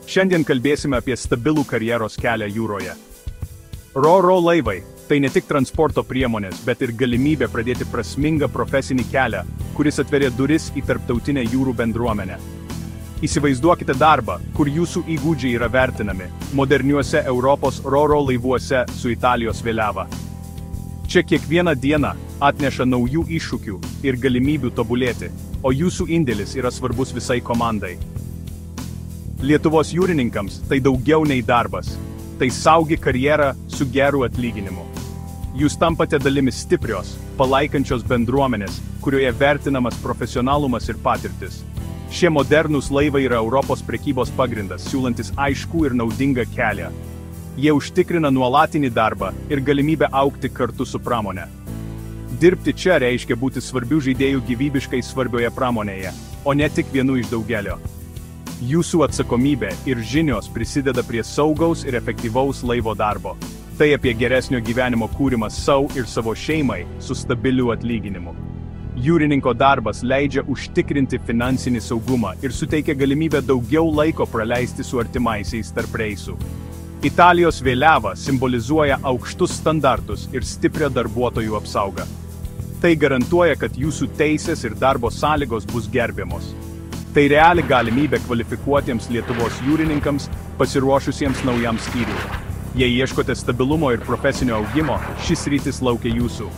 Šiandien kalbėsime apie stabilų karjeros kelią jūroje. RoRo laivai – tai ne tik transporto priemonės, bet ir galimybė pradėti prasmingą profesinį kelią, kuris atveria duris į tarptautinę jūrų bendruomenę. Įsivaizduokite darbą, kur jūsų įgūdžiai yra vertinami, moderniuose Europos RoRo laivuose su Italijos vėliava. Čia kiekvieną dieną atneša naujų iššūkių ir galimybių tobulėti, o jūsų indėlis yra svarbus visai komandai. Lietuvos jūrininkams tai daugiau nei darbas. Tai saugi karjera su geru atlyginimu. Jūs tampate dalimi stiprios, palaikančios bendruomenės, kurioje vertinamas profesionalumas ir patirtis. Šie modernūs laivai yra Europos prekybos pagrindas, siūlantis aiškų ir naudingą kelią. Jie užtikrina nuolatinį darbą ir galimybę augti kartu su pramone. Dirbti čia reiškia būti svarbių žaidėjų gyvybiškai svarbioje pramonėje, o ne tik vienu iš daugelio. Jūsų atsakomybė ir žinios prisideda prie saugaus ir efektyvaus laivo darbo. Tai apie geresnio gyvenimo kūrimą sau ir savo šeimai su stabiliu atlyginimu. Jūrininko darbas leidžia užtikrinti finansinį saugumą ir suteikia galimybę daugiau laiko praleisti su artimaisiais tarp reisų. Italijos vėliava simbolizuoja aukštus standartus ir stiprią darbuotojų apsaugą. Tai garantuoja, kad jūsų teisės ir darbo sąlygos bus gerbiamos. Tai reali galimybė kvalifikuotiems Lietuvos jūrininkams, pasiruošusiems naujam skyriui. Jei ieškote stabilumo ir profesinio augimo, šis sritis laukia jūsų.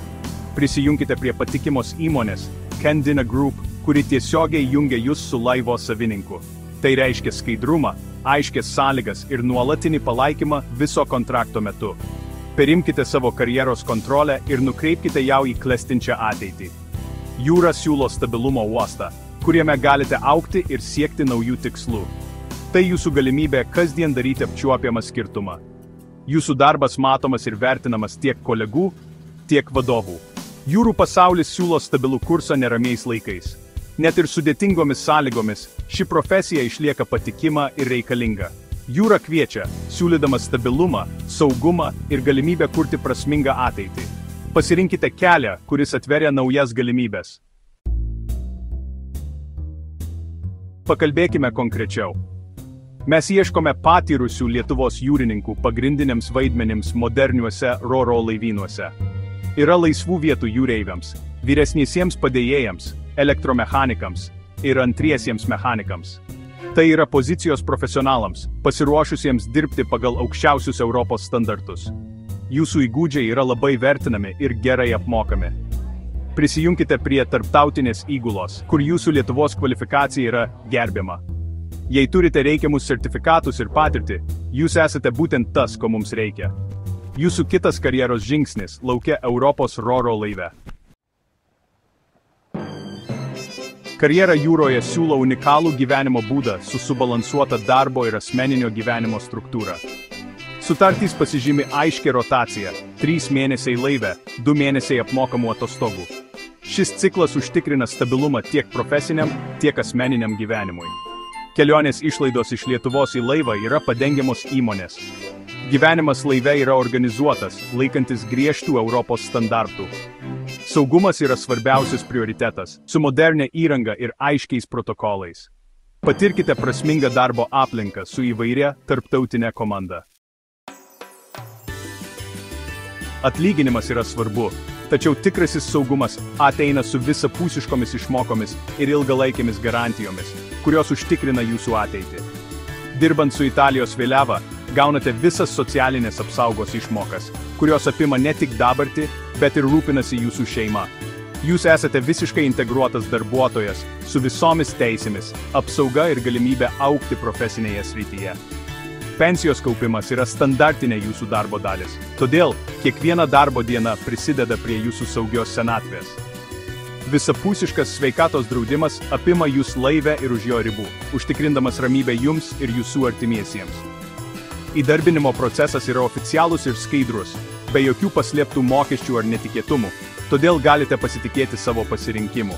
Prisijunkite prie patikimos įmonės, Candina Group, kuri tiesiogiai jungia jūs su laivo savininku. Tai reiškia skaidrumą, aiškias sąlygas ir nuolatinį palaikymą viso kontrakto metu. Perimkite savo karjeros kontrolę ir nukreipkite ją į klestinčią ateitį. Jūra siūlo stabilumo uostą, kuriame galite augti ir siekti naujų tikslų. Tai jūsų galimybė kasdien daryti apčiuopiamą skirtumą. Jūsų darbas matomas ir vertinamas tiek kolegų, tiek vadovų. Jūrų pasaulis siūlo stabilų kursą neramiais laikais. Net ir sudėtingomis sąlygomis, ši profesija išlieka patikima ir reikalinga. Jūra kviečia, siūlydama stabilumą, saugumą ir galimybę kurti prasmingą ateitį. Pasirinkite kelią, kuris atveria naujas galimybes. Pakalbėkime konkrečiau. Mes ieškome patyrusių Lietuvos jūrininkų pagrindiniams vaidmenims moderniuose RoRo laivynuose. Yra laisvų vietų jūreiviams, vyresniesiems padėjėjams, elektromechanikams ir antriesiems mechanikams. Tai yra pozicijos profesionalams, pasiruošusiems dirbti pagal aukščiausius Europos standartus. Jūsų įgūdžiai yra labai vertinami ir gerai apmokami. Prisijunkite prie tarptautinės įgulos, kur jūsų Lietuvos kvalifikacija yra gerbiama. Jei turite reikiamus sertifikatus ir patirtį, jūs esate būtent tas, ko mums reikia. Jūsų kitas karjeros žingsnis laukia Europos RoRo laive. Karjera jūroje siūlo unikalų gyvenimo būdą su subalansuota darbo ir asmeninio gyvenimo struktūra. Sutartys pasižymi aiškia rotacija – 3 mėnesiai laive, 2 mėnesiai apmokamų atostogų. Šis ciklas užtikrina stabilumą tiek profesiniam, tiek asmeniniam gyvenimui. Kelionės išlaidos iš Lietuvos į laivą yra padengiamos įmonės. Gyvenimas laive yra organizuotas, laikantis griežtų Europos standartų. Saugumas yra svarbiausias prioritetas, su modernia įranga ir aiškiais protokolais. Patirkite prasmingą darbo aplinką su įvairia tarptautinė komanda. Atlyginimas yra svarbu, tačiau tikrasis saugumas ateina su visapusiškomis išmokomis ir ilgalaikėmis garantijomis, kurios užtikrina jūsų ateitį. Dirbant su Italijos vėliava, gaunate visas socialinės apsaugos išmokas, kurios apima ne tik dabartį, bet ir rūpinasi jūsų šeima. Jūs esate visiškai integruotas darbuotojas, su visomis teisėmis, apsauga ir galimybė augti profesinėje srityje. Pensijos kaupimas yra standartinė jūsų darbo dalis, todėl kiekviena darbo diena prisideda prie jūsų saugios senatvės. Visapusiškas sveikatos draudimas apima jūs laive ir už jo ribų, užtikrindamas ramybę jums ir jūsų artimiesiems. Įdarbinimo procesas yra oficialus ir skaidrus, be jokių paslėptų mokesčių ar netikėtumų, todėl galite pasitikėti savo pasirinkimu.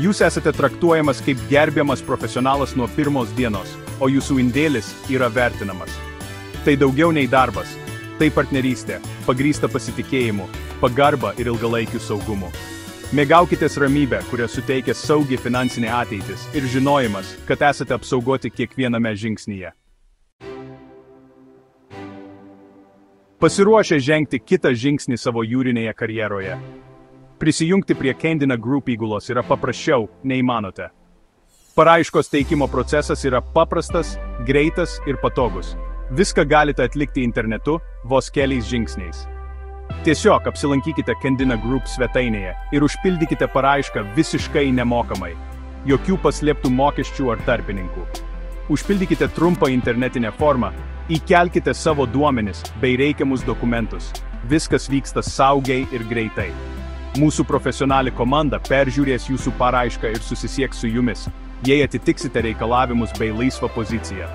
Jūs esate traktuojamas kaip gerbiamas profesionalas nuo pirmos dienos, o jūsų indėlis yra vertinamas. Tai daugiau nei darbas, tai partnerystė, pagrįsta pasitikėjimu, pagarba ir ilgalaikiu saugumu. Mėgaukitės ramybę, kurią suteikia saugi finansinė ateitis ir žinojimas, kad esate apsaugoti kiekviename žingsnyje. Pasiruošę žengti kitą žingsnį savo jūrinėje karjeroje. Prisijungti prie Kendina Group įgulos yra paprasčiau, nei manote. Paraiškos teikimo procesas yra paprastas, greitas ir patogus. Viską galite atlikti internetu vos keliais žingsniais. Tiesiog apsilankykite Kendina Group svetainėje ir užpildykite paraišką visiškai nemokamai. Jokių paslėptų mokesčių ar tarpininkų. Užpildykite trumpą internetinę formą, įkelkite savo duomenis bei reikiamus dokumentus. Viskas vyksta saugiai ir greitai. Mūsų profesionali komanda peržiūrės jūsų paraišką ir susisieks su jumis, jei atitiksite reikalavimus bei laisvą poziciją.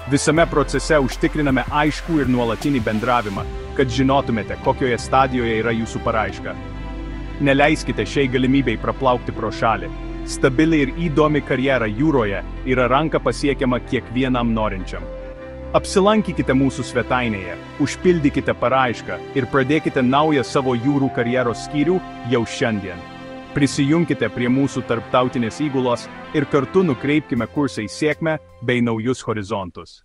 Visame procese užtikriname aiškų ir nuolatinį bendravimą, kad žinotumėte, kokioje stadijoje yra jūsų paraiška. Neleiskite šiai galimybei praplaukti pro šalį. Stabili ir įdomi karjera jūroje yra ranka pasiekiama kiekvienam norinčiam. Apsilankykite mūsų svetainėje, užpildykite paraišką ir pradėkite naują savo jūrų karjeros skyrių jau šiandien. Prisijunkite prie mūsų tarptautinės įgulos ir kartu nukreipkime kursą į sėkmę bei naujus horizontus.